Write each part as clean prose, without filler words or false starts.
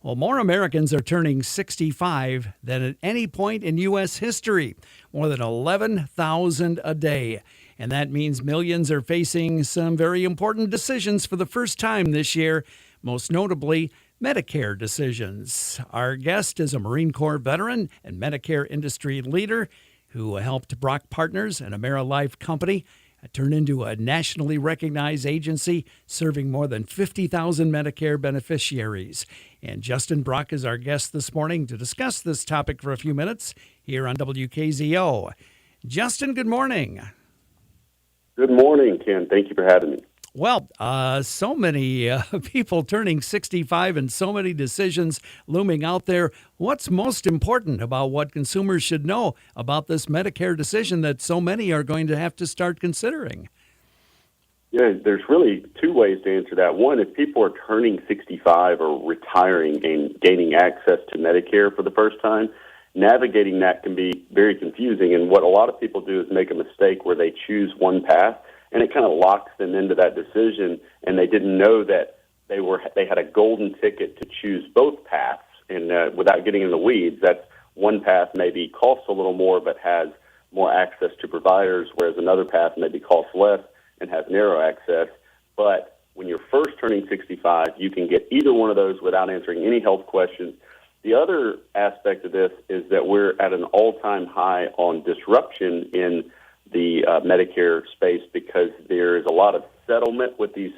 Well, more Americans are turning 65 than at any point in U.S. history, more than 11,000 a day. And that means millions are facing some very important decisions for the first time this year, most notably Medicare decisions. Our guest is a Marine Corps veteran and Medicare industry leader who helped Brock Partners, an AmeriLife company, turn into a nationally recognized agency serving more than 50,000 Medicare beneficiaries. And Justin Brock is our guest this morning to discuss this topic for a few minutes here on WKZO. Justin, good morning. Good morning, Ken. Thank you for having me. Well, so many people turning 65 and so many decisions looming out there. What's most important about what consumers should know about this Medicare decision that so many are going to have to start considering? Yeah, there's really two ways to answer that. One, if people are turning 65 or retiring and gaining access to Medicare for the first time, navigating that can be very confusing. And what a lot of people do is make a mistake where they choose one path, and it kind of locks them into that decision, and they didn't know that they had a golden ticket to choose both paths. And without getting in the weeds, that's one path maybe costs a little more but has more access to providers, whereas another path maybe costs less and has narrow access. But when you're first turning 65, you can get either one of those without answering any health questions. The other aspect of this is that we're at an all-time high on disruption in the Medicare space because there is a lot of settlement with these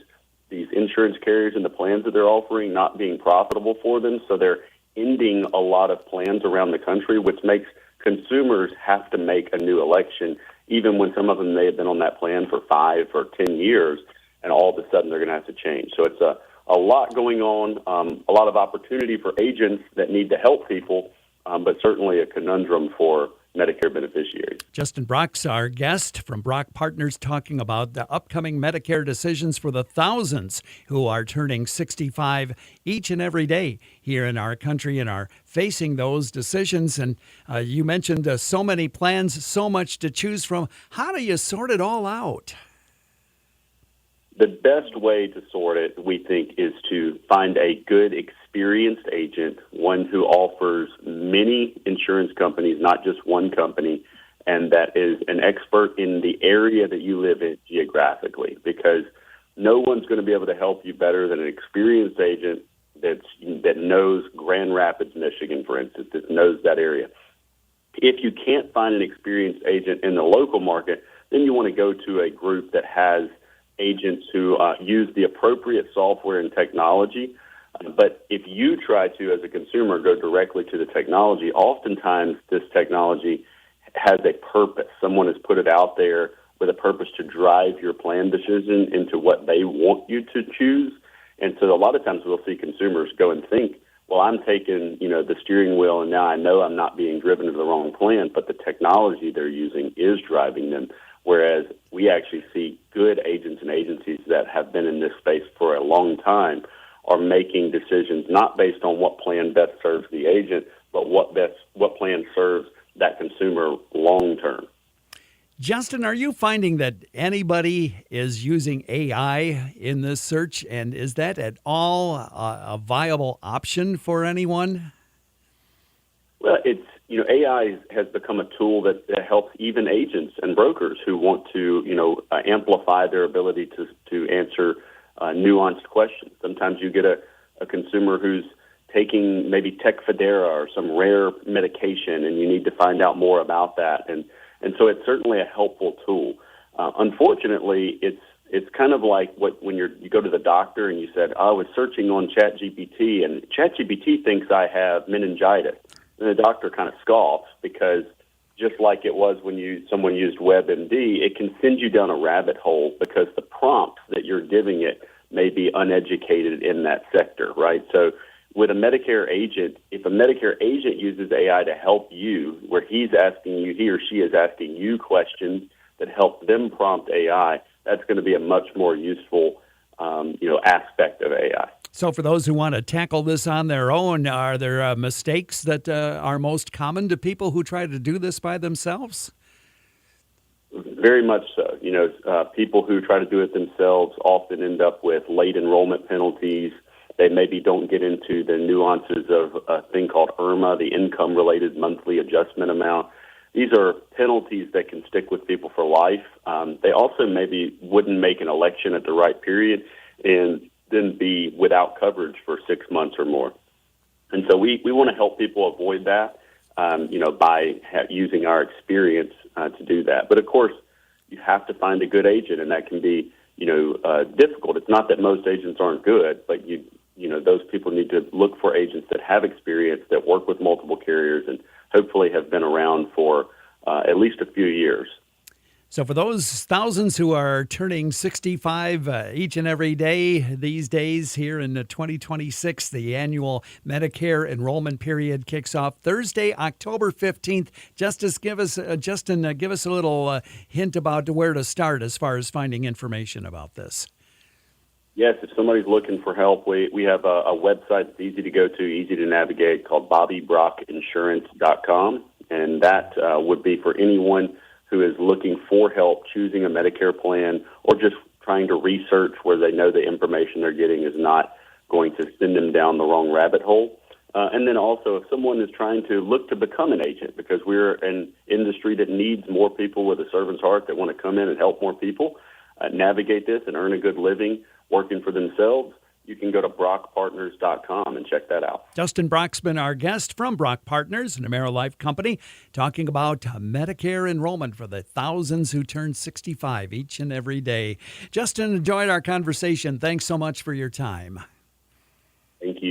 insurance carriers and the plans that they're offering not being profitable for them. So they're ending a lot of plans around the country, which makes consumers have to make a new election, even when some of them may have been on that plan for 5 or 10 years, and all of a sudden they're going to have to change. So it's a lot going on, a lot of opportunity for agents that need to help people, but certainly a conundrum for Medicare beneficiaries. Justin Brock's our guest from Brock Partners, talking about the upcoming Medicare decisions for the thousands who are turning 65 each and every day here in our country and are facing those decisions. And you mentioned so many plans, so much to choose from. How do you sort it all out? The best way to sort it, we think, is to find a good, experienced agent, one who offers many insurance companies, not just one company, and that is an expert in the area that you live in geographically, because no one's going to be able to help you better than an experienced agent that knows Grand Rapids, Michigan, for instance, that knows that area. If you can't find an experienced agent in the local market, then you want to go to a group that has agents who use the appropriate software and technology. But if you try to, as a consumer, go directly to the technology, oftentimes this technology has a purpose. Someone has put it out there with a purpose to drive your plan decision into what they want you to choose. And so a lot of times we'll see consumers go and think, well, I'm taking, the steering wheel, and now I know I'm not being driven to the wrong plan, but the technology they're using is driving them. Whereas we actually see good agents and agencies that have been in this space for a long time are making decisions not based on what plan best serves the agent, but what plan serves that consumer long term. Justin, are you finding that anybody is using AI in this search, and is that at all a viable option for anyone? Well, AI has become a tool that helps even agents and brokers who want to, amplify their ability to answer nuanced questions. Sometimes you get a consumer who's taking maybe Tecfidera or some rare medication, and you need to find out more about that. And so it's certainly a helpful tool. Unfortunately, it's kind of like when you go to the doctor and you said, I was searching on ChatGPT, and ChatGPT thinks I have meningitis. And the doctor kind of scoffs because just like it was when someone used WebMD, it can send you down a rabbit hole because the prompts that you're giving it may be uneducated in that sector, right? So with a Medicare agent, if a Medicare agent uses AI to help you, where he or she is asking you questions that help them prompt AI, that's going to be a much more useful, aspect of AI. So for those who want to tackle this on their own, are there mistakes that are most common to people who try to do this by themselves? Very much so. People who try to do it themselves often end up with late enrollment penalties. They maybe don't get into the nuances of a thing called IRMA, the income-related monthly adjustment amount. These are penalties that can stick with people for life. They also maybe wouldn't make an election at the right period and then be without coverage for 6 months or more. And so we want to help people avoid that, by using our experience to do that. But, of course, you have to find a good agent, and that can be, difficult. It's not that most agents aren't good, but those people need to look for agents that have experience, that work with multiple carriers, and hopefully have been around for at least a few years. So for those thousands who are turning 65 each and every day these days here in 2026, the annual Medicare enrollment period kicks off Thursday, October 15th. Justin, give us a little hint about where to start as far as finding information about this. Yes, if somebody's looking for help, we have a website that's easy to go to, easy to navigate, called BobbyBrockInsurance.com, and that would be for anyone who is looking for help choosing a Medicare plan or just trying to research where they know the information they're getting is not going to send them down the wrong rabbit hole. And then also if someone is trying to look to become an agent, because we're an industry that needs more people with a servant's heart that want to come in and help more people navigate this and earn a good living working for themselves, you can go to BrockPartners.com and check that out. Justin Brock's been our guest from Brock Partners, an AmeriLife company, talking about Medicare enrollment for the thousands who turn 65 each and every day. Justin, enjoyed our conversation. Thanks so much for your time. Thank you.